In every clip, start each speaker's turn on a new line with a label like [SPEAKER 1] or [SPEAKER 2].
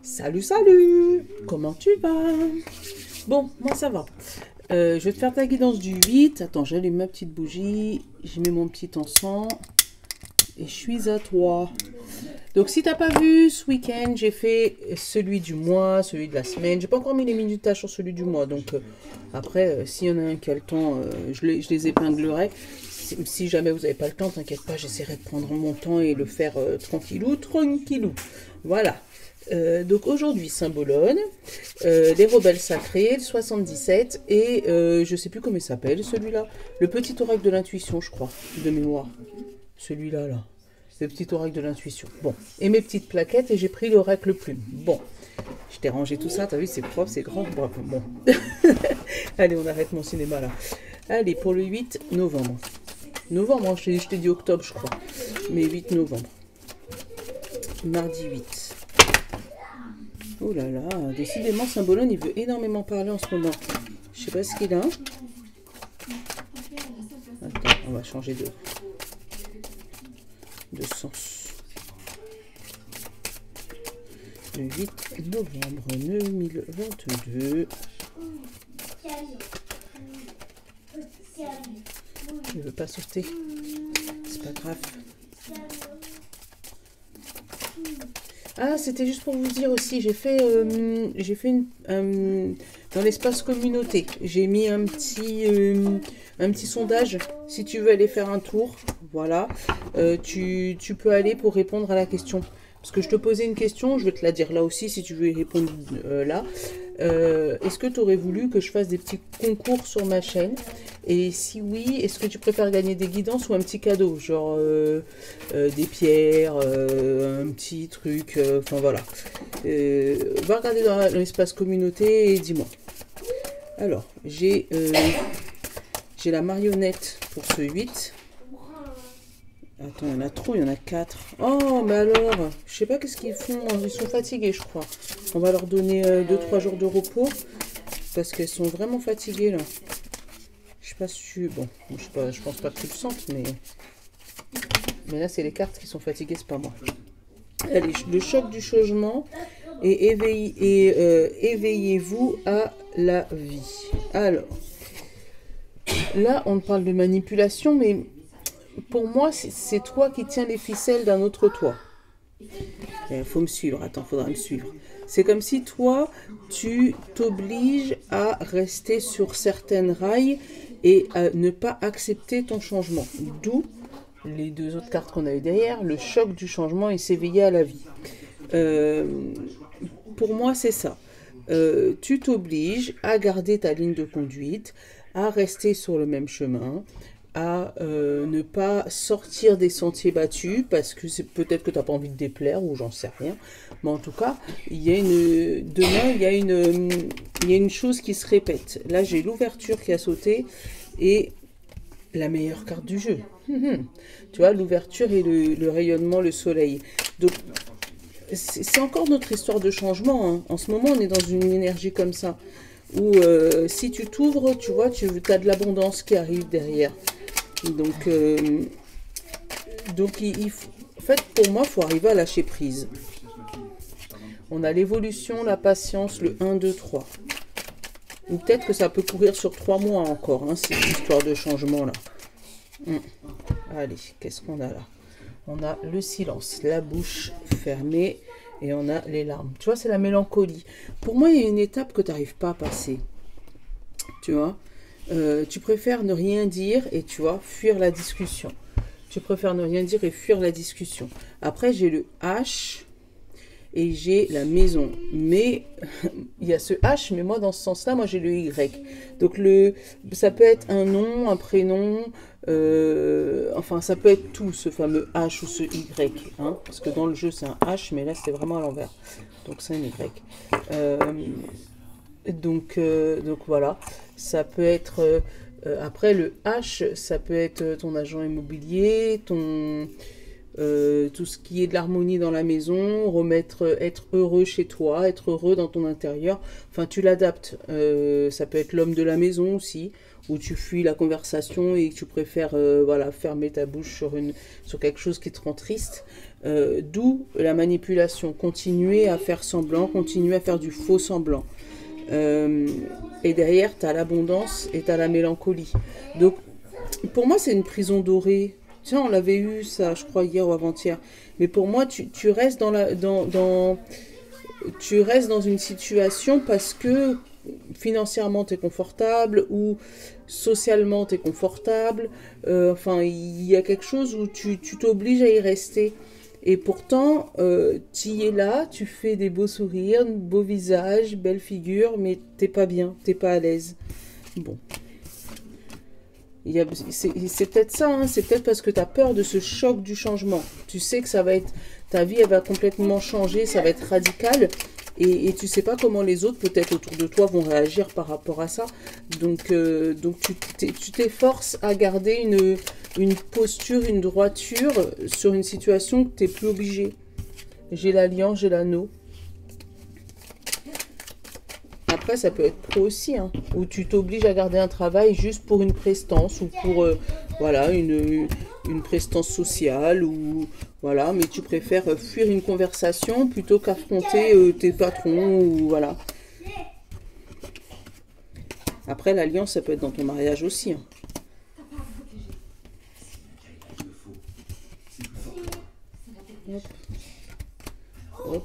[SPEAKER 1] Salut, salut! Comment tu vas? Bon, moi ça va. Je vais te faire ta guidance du 8. Attends, j'allume ma petite bougie. J'y mets mon petit encens. Et je suis à toi. Donc si t'as pas vu, ce week-end, j'ai fait celui du mois, celui de la semaine. J'ai pas encore mis les minutages sur celui du mois. Donc après, s'il y en a un qui a le temps, je les épinglerai. Si jamais vous n'avez pas le temps, t'inquiète pas, j'essaierai de prendre mon temps et le faire tranquillou, tranquillou. Voilà. Donc aujourd'hui, Saint-Bologne, les rebelles sacrés, le 77, et je sais plus comment il s'appelle celui-là. Le petit oracle de l'intuition, je crois, de mémoire. Celui-là, là. Le petit oracle de l'intuition. Bon, et mes petites plaquettes, et j'ai pris l'oracle plume. Bon, je t'ai rangé tout ça, t'as vu, c'est propre, c'est grand. Bravo, bon. Allez, on arrête mon cinéma là. Allez, pour le 8 novembre. Novembre, hein, je t'ai dit octobre, je crois. Mais 8 novembre. Mardi 8. Oh là là, décidément, Saint-Bologne, il veut énormément parler en ce moment. Je sais pas ce qu'il a. Attends, on va changer de sens. Le 8 novembre 2022. Il ne veut pas sauter. C'est pas grave. Ah, c'était juste pour vous dire aussi, j'ai fait dans l'espace communauté, j'ai mis un petit sondage, si tu veux aller faire un tour, voilà, tu peux aller pour répondre à la question. Parce que je te posais une question, je vais te la dire là aussi, si tu veux y répondre là. Est-ce que tu aurais voulu que je fasse des petits concours sur ma chaîne? Et si oui, est-ce que tu préfères gagner des guidances ou un petit cadeau? Genre des pierres, un petit truc, enfin voilà. Va regarder dans l'espace communauté et dis-moi. Alors, j'ai la marionnette pour ce 8. Attends, il y en a trop, il y en a 4. Oh, mais alors, je sais pas qu'est-ce qu'ils font. Ils sont fatigués, je crois. On va leur donner 2-3 jours de repos. Parce qu'elles sont vraiment fatiguées, là. Je sais pas si tu... Bon, je sais pas, je pense pas que tu le sentes, mais... Mais là, c'est les cartes qui sont fatiguées, c'est pas moi. Allez, le choc du changement. Et éveillez-vous à la vie. Alors, là, on parle de manipulation, mais... Pour moi, c'est toi qui tiens les ficelles d'un autre toi. Il faut me suivre. Attends, il faudra me suivre. C'est comme si toi, tu t'obliges à rester sur certaines rails et à ne pas accepter ton changement. D'où les deux autres cartes qu'on a eues derrière, le choc du changement et s'éveiller à la vie. Pour moi, c'est ça. Tu t'obliges à garder ta ligne de conduite, à rester sur le même chemin, à ne pas sortir des sentiers battus parce que c'est peut-être que tu n'as pas envie de déplaire ou j'en sais rien. Mais en tout cas, demain, il y a une chose qui se répète. Là, j'ai l'ouverture qui a sauté et la meilleure carte du jeu. Tu vois, l'ouverture et le rayonnement, le soleil. Donc, c'est encore notre histoire de changement. Hein. En ce moment, on est dans une énergie comme ça où si tu t'ouvres, tu vois, tu as de l'abondance qui arrive derrière. Donc en fait, pour moi, il faut arriver à lâcher prise. On a l'évolution, la patience, le 1, 2, 3. Ou peut-être que ça peut courir sur 3 mois encore, hein, cette histoire de changement-là. Allez, qu'est-ce qu'on a là? On a le silence, la bouche fermée et on a les larmes. Tu vois, c'est la mélancolie. Pour moi, il y a une étape que tu n'arrives pas à passer. Tu vois? Tu préfères ne rien dire et tu vois, fuir la discussion. Tu préfères ne rien dire et fuir la discussion. Après, j'ai le H et j'ai la maison. Mais il y a ce H, mais moi, dans ce sens-là, moi, j'ai le Y. Donc, ça peut être un nom, un prénom, enfin, ça peut être tout, ce fameux H ou ce Y. Hein, parce que dans le jeu, c'est un H, mais là, c'était vraiment à l'envers. Donc, c'est un Y. Donc voilà, ça peut être, après le H, ça peut être ton agent immobilier, tout ce qui est de l'harmonie dans la maison, être heureux chez toi, être heureux dans ton intérieur, enfin tu l'adaptes, ça peut être l'homme de la maison aussi, où tu fuis la conversation et que tu préfères voilà, fermer ta bouche sur quelque chose qui te rend triste. D'où la manipulation. Continuer à faire semblant, continuer à faire du faux semblant. Et derrière, tu as l'abondance et tu as la mélancolie. Donc, pour moi, c'est une prison dorée. Tiens, on l'avait eu, ça, je crois, hier ou avant-hier. Mais pour moi, tu restes tu restes dans une situation parce que financièrement, tu es confortable ou socialement, tu es confortable. Enfin, il y a quelque chose où tu t'obliges à y rester. Et pourtant, tu y es là, tu fais des beaux sourires, beaux visages, belle figure, mais t'es pas bien, t'es pas à l'aise. Bon. C'est peut-être ça, hein, c'est peut-être parce que tu as peur de ce choc du changement. Tu sais que ça va être, ta vie elle va complètement changer, ça va être radical. Et tu sais pas comment les autres, peut-être autour de toi, vont réagir par rapport à ça. Donc tu t'efforces à garder une posture, une droiture sur une situation que tu n'es plus obligé. J'ai l'alliance, j'ai l'anneau. Après, ça peut être pro aussi, hein, où tu t'obliges à garder un travail juste pour une prestance ou pour voilà, une prestance sociale ou voilà, mais tu préfères fuir une conversation plutôt qu'affronter tes patrons ou voilà. Après, l'alliance, ça peut être dans ton mariage aussi. Hein. Hop. Hop.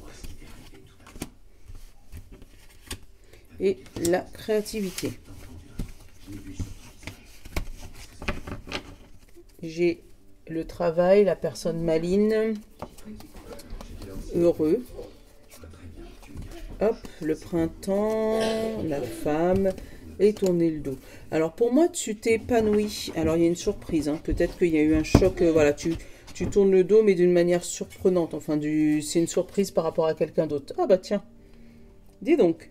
[SPEAKER 1] Et la créativité. J'ai le travail, la personne maligne, heureux. Hop, le printemps, la femme et tourner le dos. Alors pour moi, tu t'épanouis. Alors il y a une surprise, hein. Peut-être qu'il y a eu un choc. Voilà, tu tournes le dos, mais d'une manière surprenante. Enfin, c'est une surprise par rapport à quelqu'un d'autre. Ah bah tiens, dis donc.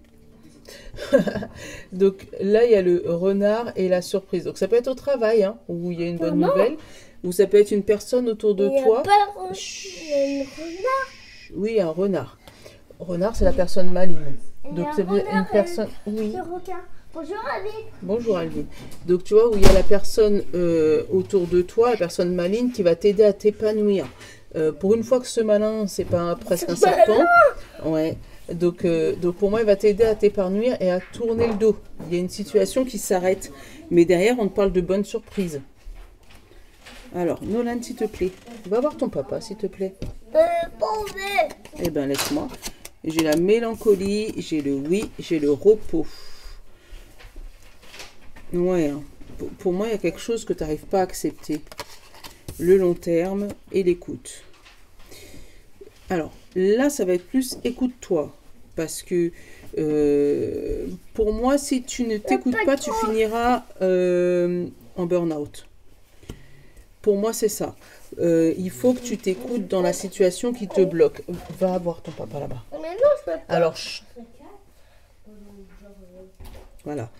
[SPEAKER 1] Donc là il y a le renard et la surprise. Donc ça peut être au travail, hein, où il y a une bonne nouvelle, ou ça peut être une personne autour de toi.
[SPEAKER 2] Il y a un renard.
[SPEAKER 1] Oui, un renard. Renard, c'est la personne maligne. Donc c'est une personne. Oui.
[SPEAKER 2] Bonjour Alvin.
[SPEAKER 1] Bonjour Alvin. Donc tu vois où il y a la personne autour de toi, la personne maligne qui va t'aider à t'épanouir. Pour une fois que ce malin, c'est pas presque un serpent. Ouais. Donc pour moi, il va t'aider à t'épanouir et à tourner le dos. Il y a une situation qui s'arrête. Mais derrière, on te parle de bonnes surprises. Alors, Nolan, s'il te plaît, va voir ton papa, s'il te plaît. Eh bien, laisse-moi. J'ai la mélancolie, j'ai le oui, j'ai le repos. Ouais, hein. Pour moi, il y a quelque chose que tu n'arrives pas à accepter. Le long terme et l'écoute. Alors, là, ça va être plus écoute-toi. Parce que pour moi, si tu ne t'écoutes pas, tu finiras en burn-out. Pour moi, c'est ça. Il faut que tu t'écoutes dans la situation qui te bloque. Va voir ton papa là-bas. Alors, voilà.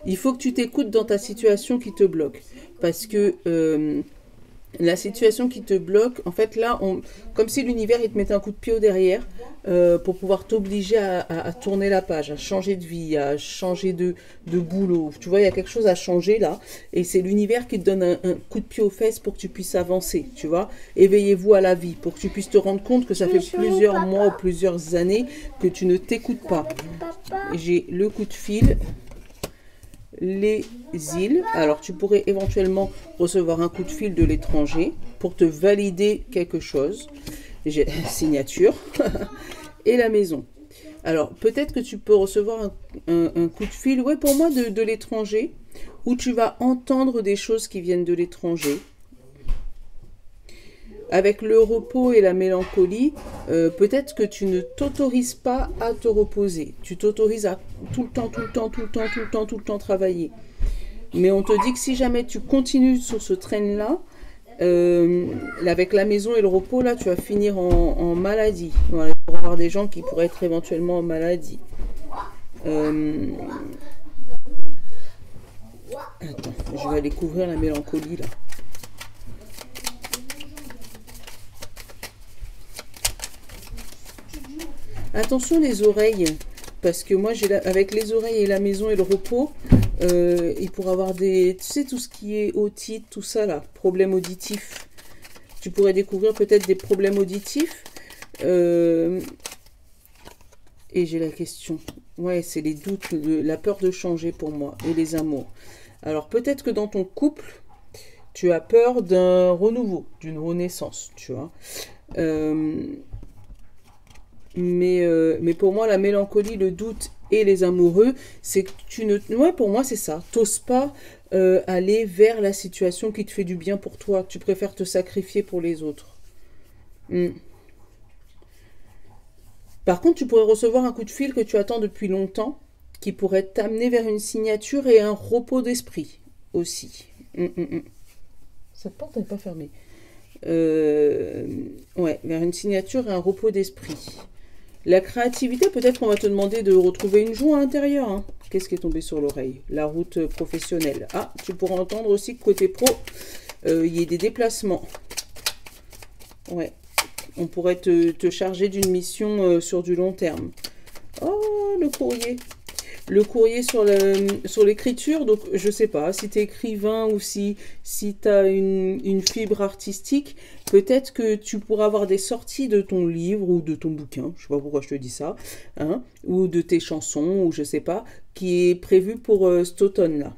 [SPEAKER 1] Il faut que tu t'écoutes dans ta situation qui te bloque. Parce que la situation qui te bloque, en fait, là, comme si l'univers, il te mettait un coup de pied au derrière pour pouvoir t'obliger à tourner la page, à changer de vie, à changer de boulot. Tu vois, il y a quelque chose à changer là. Et c'est l'univers qui te donne un coup de pied aux fesses pour que tu puisses avancer, tu vois. Éveillez-vous à la vie, pour que tu puisses te rendre compte que ça fait plusieurs mois ou plusieurs années que tu ne t'écoutes pas. J'ai le coup de fil. Les îles. Alors, tu pourrais éventuellement recevoir un coup de fil de l'étranger pour te valider quelque chose. J'ai signature. Et la maison. Alors, peut-être que tu peux recevoir un coup de fil, ouais, pour moi, de l'étranger, où tu vas entendre des choses qui viennent de l'étranger. Avec le repos et la mélancolie, peut-être que tu ne t'autorises pas à te reposer. Tu t'autorises à tout le temps travailler. Mais on te dit que si jamais tu continues sur ce train-là, avec la maison et le repos, là, tu vas finir en maladie. Voilà, il pourrait y avoir des gens qui pourraient être éventuellement en maladie. Attends, je vais aller couvrir la mélancolie, là. Attention les oreilles, parce que moi, avec les oreilles et la maison et le repos, il pourrait avoir des... Tu sais, tout ce qui est otite, tout ça là, problème auditif. Tu pourrais découvrir peut-être des problèmes auditifs. Et j'ai la question. Ouais, c'est les doutes, la peur de changer pour moi et les amours. Alors peut-être que dans ton couple, tu as peur d'un renouveau, d'une renaissance, tu vois. Mais pour moi, la mélancolie, le doute et les amoureux, c'est que tu ne... Ouais, pour moi, c'est ça. T'oses pas aller vers la situation qui te fait du bien pour toi. Tu préfères te sacrifier pour les autres. Par contre, tu pourrais recevoir un coup de fil que tu attends depuis longtemps, qui pourrait t'amener vers une signature et un repos d'esprit aussi. Cette porte n'est pas fermée. Ouais, vers une signature et un repos d'esprit. La créativité, peut-être qu'on va te demander de retrouver une joie intérieure. Hein. Qu'est-ce qui est tombé sur l'oreille? La route professionnelle. Ah, tu pourras entendre aussi que côté pro, il y ait des déplacements. Ouais. On pourrait te charger d'une mission sur du long terme. Oh, le courrier. Le courrier sur l'écriture, donc je sais pas, si tu es écrivain ou si tu as une fibre artistique, peut-être que tu pourras avoir des sorties de ton livre ou de ton bouquin, je sais pas pourquoi je te dis ça, hein, ou de tes chansons, ou je sais pas, qui est prévu pour cet automne-là.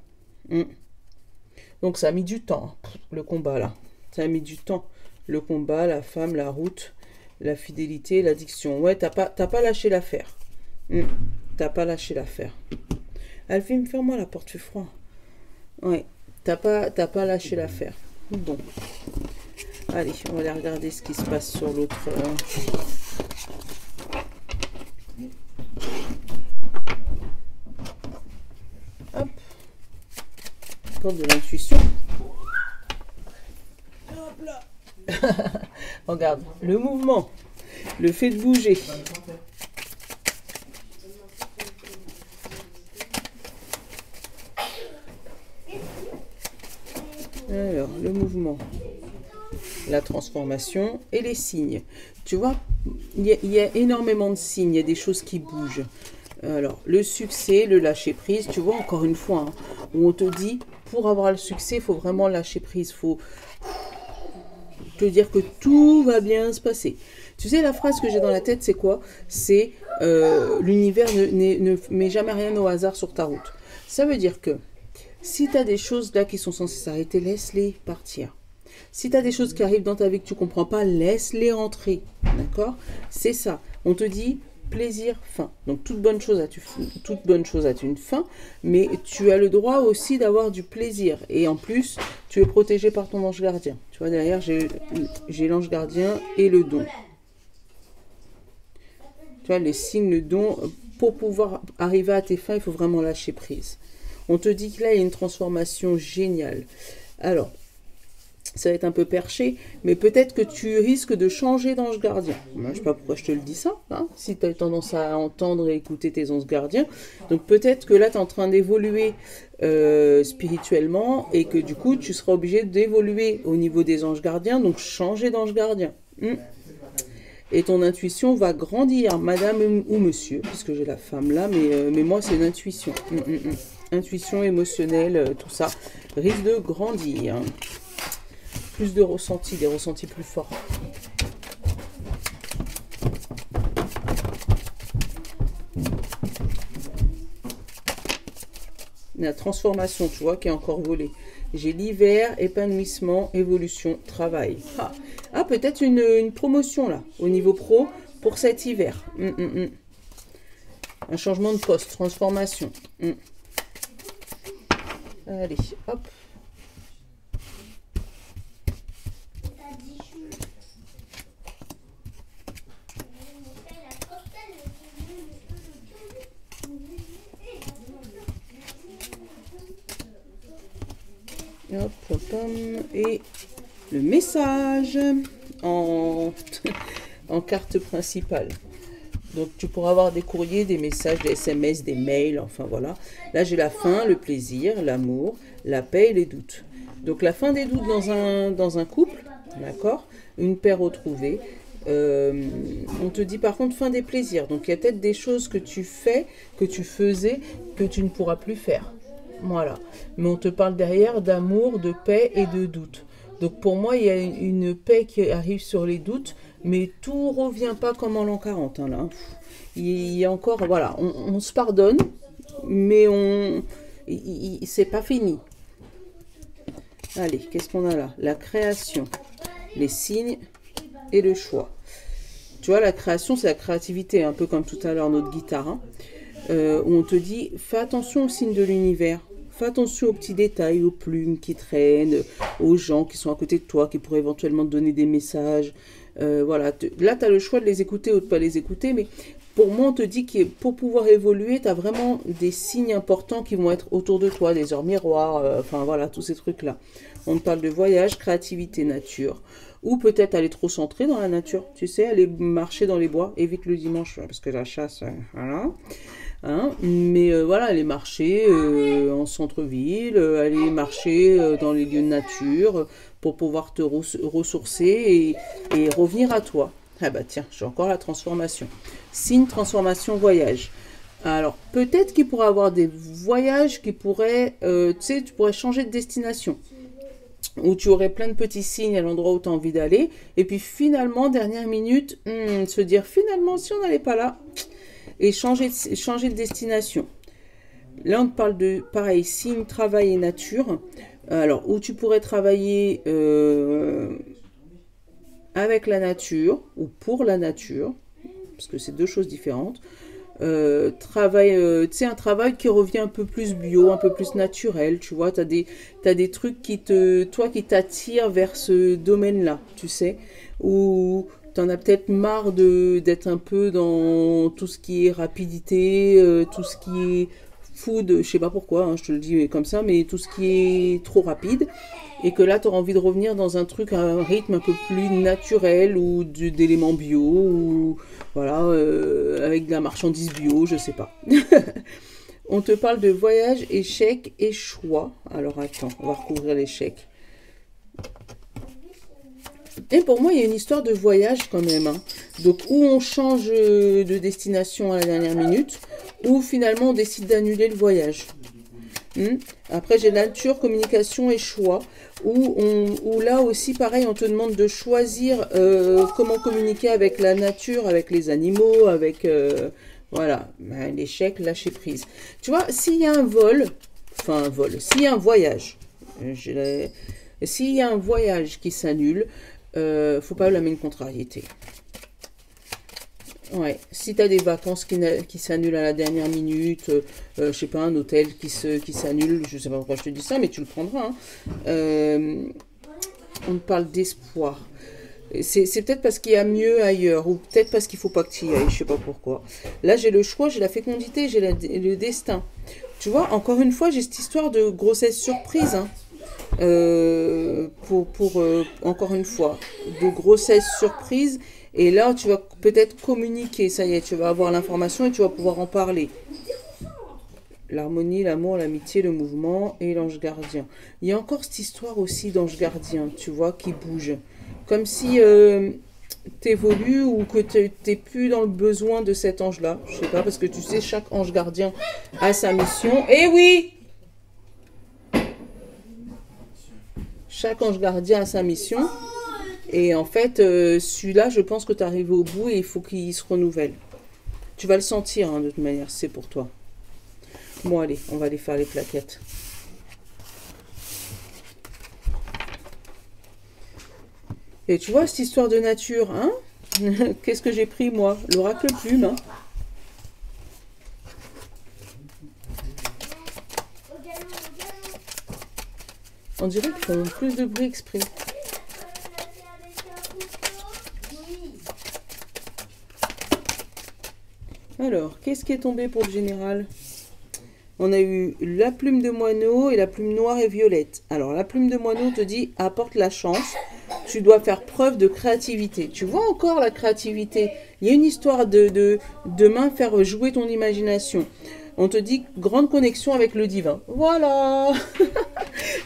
[SPEAKER 1] Donc ça a mis du temps, le combat là. Ça a mis du temps. Le combat, la femme, la route, la fidélité, l'addiction. Ouais, t'as pas lâché l'affaire. T'as pas lâché l'affaire. Alphine, ferme-moi la porte, fait froid. Ouais, t'as pas lâché l'affaire. Bon. Allez, on va aller regarder ce qui se passe sur l'autre. Hop. Corde de l'intuition. Hop là. Regarde, le mouvement, le fait de bouger. Alors, le mouvement, la transformation et les signes. Tu vois, il y a énormément de signes, il y a des choses qui bougent. Alors, le succès, le lâcher-prise, tu vois, encore une fois, hein, où on te dit, pour avoir le succès, il faut vraiment lâcher prise, il faut te dire que tout va bien se passer. Tu sais, la phrase que j'ai dans la tête, c'est quoi? C'est l'univers ne met jamais rien au hasard sur ta route. Ça veut dire que si tu as des choses là qui sont censées s'arrêter, laisse-les partir. Si tu as des choses qui arrivent dans ta vie que tu ne comprends pas, laisse-les entrer. D'accord? C'est ça. On te dit plaisir, fin. Donc toute bonne chose a une fin, mais tu as le droit aussi d'avoir du plaisir. Et en plus, tu es protégé par ton ange gardien. Tu vois, derrière, j'ai l'ange gardien et le don. Tu vois, les signes, le don, pour pouvoir arriver à tes fins, il faut vraiment lâcher prise. On te dit que là, il y a une transformation géniale. Alors, ça va être un peu perché, mais peut-être que tu risques de changer d'ange gardien. Moi, je ne sais pas pourquoi je te le dis ça, hein, si tu as tendance à entendre et écouter tes anges gardiens. Donc peut-être que là, tu es en train d'évoluer spirituellement et que du coup, tu seras obligé d'évoluer au niveau des anges gardiens, donc changer d'ange gardien. Et ton intuition va grandir, madame ou monsieur, puisque j'ai la femme là, mais moi, c'est une intuition. Intuition émotionnelle, tout ça, risque de grandir. Plus de ressentis, des ressentis plus forts. La transformation, tu vois, qui est encore volée. J'ai l'hiver, épanouissement, évolution, travail. Ah, peut-être une promotion là, au niveau pro, pour cet hiver. Un changement de poste, transformation. Allez, hop. Hop, hop, hop. Et le message en carte principale. Donc tu pourras avoir des courriers, des messages, des SMS, des mails, enfin voilà. Là j'ai la fin, le plaisir, l'amour, la paix et les doutes. Donc la fin des doutes dans un couple, d'accord, une paix retrouvée. On te dit par contre fin des plaisirs. Donc il y a peut-être des choses que tu fais, que tu faisais, que tu ne pourras plus faire. Voilà. Mais on te parle derrière d'amour, de paix et de doute. Donc pour moi, il y a une paix qui arrive sur les doutes, mais tout revient pas comme en l'an 40, hein, là. Il y a encore, voilà, on se pardonne, mais c'est pas fini. Allez, qu'est-ce qu'on a là? La création, les signes et le choix. Tu vois, la création, c'est la créativité, un peu comme tout à l'heure notre guitare, hein, où on te dit, fais attention aux signes de l'univers. Fais attention aux petits détails, aux plumes qui traînent, aux gens qui sont à côté de toi, qui pourraient éventuellement te donner des messages. Voilà. Là, tu as le choix de les écouter ou de ne pas les écouter, mais pour moi, on te dit que pour pouvoir évoluer, tu as vraiment des signes importants qui vont être autour de toi, des heures miroirs, enfin voilà, tous ces trucs-là. On te parle de voyage, créativité, nature, ou peut-être aller trop centré dans la nature, tu sais, aller marcher dans les bois, évite le dimanche, parce que la chasse, voilà. Hein, mais voilà, aller marcher en centre-ville, aller marcher dans les lieux de nature pour pouvoir te ressourcer et revenir à toi. Ah bah tiens, j'ai encore la transformation. Signe, transformation, voyage. Alors, peut-être qu'il pourrait avoir des voyages qui pourraient, tu sais, tu pourrais changer de destination. Où tu aurais plein de petits signes à l'endroit où tu as envie d'aller. Et puis finalement, dernière minute, se dire finalement, si on n'allait pas là, et changer de destination. Là, on te parle de, pareil, signe, travail et nature. Alors, où tu pourrais travailler avec la nature ou pour la nature, parce que c'est deux choses différentes. Tu sais, un travail qui revient un peu plus bio, un peu plus naturel, tu vois, t'as des trucs qui t'attirent vers ce domaine-là, tu sais, ou t'en as peut-être marre d'être un peu dans tout ce qui est rapidité, tout ce qui est food, je sais pas pourquoi, hein, je te le dis comme ça, mais tout ce qui est trop rapide, et que là, tu auras envie de revenir dans un truc, à un rythme un peu plus naturel, ou d'éléments bio, ou voilà, avec de la marchandise bio, je sais pas. On te parle de voyage, échec et choix. Alors attends, on va recouvrir l'échec. Et pour moi, il y a une histoire de voyage quand même, hein. Donc, où on change de destination à la dernière minute, ou finalement on décide d'annuler le voyage. Après, j'ai nature, communication et choix, où là aussi, pareil, on te demande de choisir comment communiquer avec la nature, avec les animaux, avec... voilà, l'échec, lâcher prise. Tu vois, s'il y a un vol, s'il y a un voyage, s'il y a un voyage qui s'annule, faut pas blâmer une contrariété. Ouais, si tu as des vacances qui s'annulent à la dernière minute, je sais pas, un hôtel qui s'annule, je sais pas pourquoi je te dis ça, mais tu le prendras. Hein. On parle d'espoir. C'est peut-être parce qu'il y a mieux ailleurs, ou peut-être parce qu'il faut pas que tu y ailles, je sais pas pourquoi. Là, j'ai le choix, j'ai la fécondité, j'ai le destin. Tu vois, encore une fois, j'ai cette histoire de grossesse surprise, hein. Encore une fois, de grossesse surprise. Et là, tu vas peut-être communiquer, ça y est, tu vas avoir l'information et tu vas pouvoir en parler. L'harmonie, l'amour, l'amitié, le mouvement et l'ange gardien. Il y a encore cette histoire aussi d'ange gardien, tu vois, qui bouge. Comme si t'évolues ou que t'es plus dans le besoin de cet ange-là. Je sais pas, parce que tu sais, chaque ange gardien a sa mission. Eh oui! Chaque ange gardien a sa mission. Et en fait, celui-là, je pense que tu arrives au bout et il faut qu'il se renouvelle. Tu vas le sentir, hein, de toute manière, c'est pour toi. Bon, allez, on va aller faire les plaquettes. Et tu vois, cette histoire de nature, hein? Qu'est-ce que j'ai pris, moi? L'oracle plume, hein? On dirait qu'ils font plus de bruit exprès. Alors, qu'est-ce qui est tombé pour le général? On a eu la plume de moineau et la plume noire et violette. Alors, la plume de moineau te dit « apporte la chance ». Tu dois faire preuve de créativité. Tu vois encore la créativité. Il y a une histoire de demain faire jouer ton imagination. On te dit « grande connexion avec le divin ». Voilà.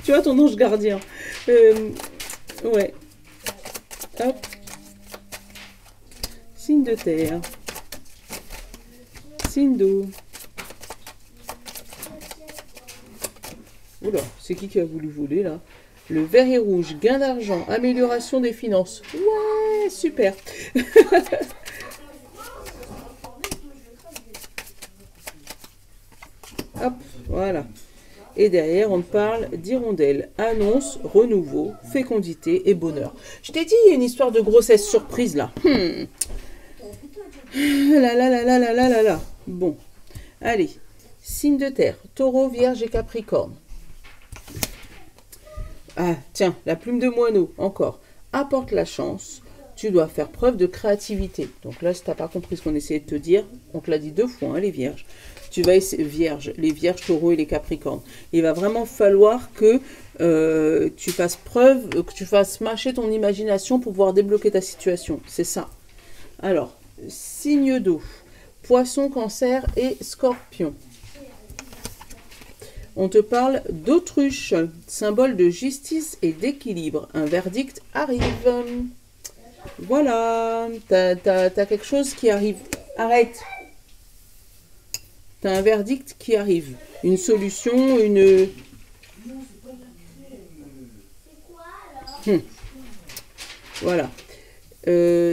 [SPEAKER 1] Tu vois ton ange gardien. Ouais. Hop. Signe de terre. Signe d'eau. Oula, c'est qui a voulu voler là? Le vert et rouge, gain d'argent, amélioration des finances. Ouais, super. Hop, voilà. Et derrière, on parle d'hirondelle, annonce, renouveau, fécondité et bonheur. Je t'ai dit, il y a une histoire de grossesse surprise là. Là, là, là, là, là, là, là, là. Bon, allez. Signe de terre, taureau, vierge et capricorne. Ah, tiens, la plume de moineau, encore. Apporte la chance. Tu dois faire preuve de créativité. Donc là, si tu n'as pas compris ce qu'on essayait de te dire, on te l'a dit 2 fois, hein, les vierges. Tu vas essayer, les vierges, taureaux et les capricornes. Il va vraiment falloir que tu fasses preuve, que tu fasses marcher ton imagination pour pouvoir débloquer ta situation. C'est ça. Alors, signe d'eau, poisson, cancer et scorpion. On te parle d'autruche, symbole de justice et d'équilibre. Un verdict arrive. Voilà, t'as quelque chose qui arrive. Arrête. T'as un verdict qui arrive. Une solution, une... Voilà.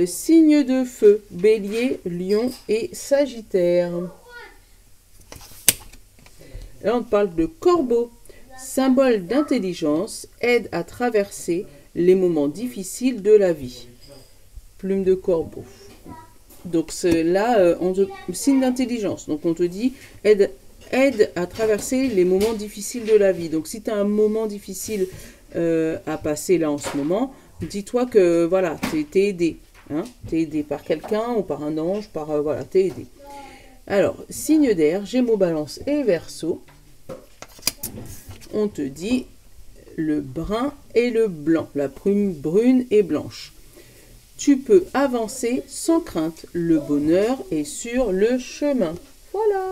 [SPEAKER 1] Signe de feu, bélier, lion et sagittaire. Là, on te parle de corbeau, symbole d'intelligence, aide à traverser les moments difficiles de la vie. Plume de corbeau. Donc là, signe d'intelligence. Donc on te dit, aide à traverser les moments difficiles de la vie. Donc si tu as un moment difficile à passer là en ce moment, dis-toi que voilà, t'es aidé. Hein, t'es aidé par quelqu'un ou par un ange, voilà, t'es aidé. Alors, signe d'air, Gémeaux, Balance et Verseau. On te dit le brun et le blanc, la plume brune et blanche. Tu peux avancer sans crainte. Le bonheur est sur le chemin. Voilà.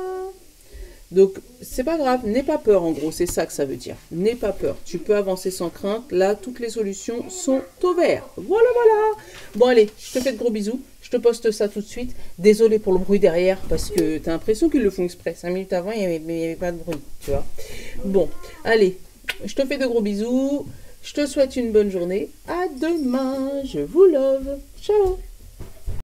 [SPEAKER 1] Donc, c'est pas grave. N'aie pas peur, en gros. C'est ça que ça veut dire. N'aie pas peur. Tu peux avancer sans crainte. Là, toutes les solutions sont au vert. Voilà, voilà. Bon, allez, je te fais de gros bisous. Je te poste ça tout de suite. Désolée pour le bruit derrière, parce que tu as l'impression qu'ils le font exprès. 5 minutes avant, il n'y avait pas de bruit, tu vois. Bon, allez, je te fais de gros bisous. Je te souhaite une bonne journée. À demain. Je vous love. Ciao.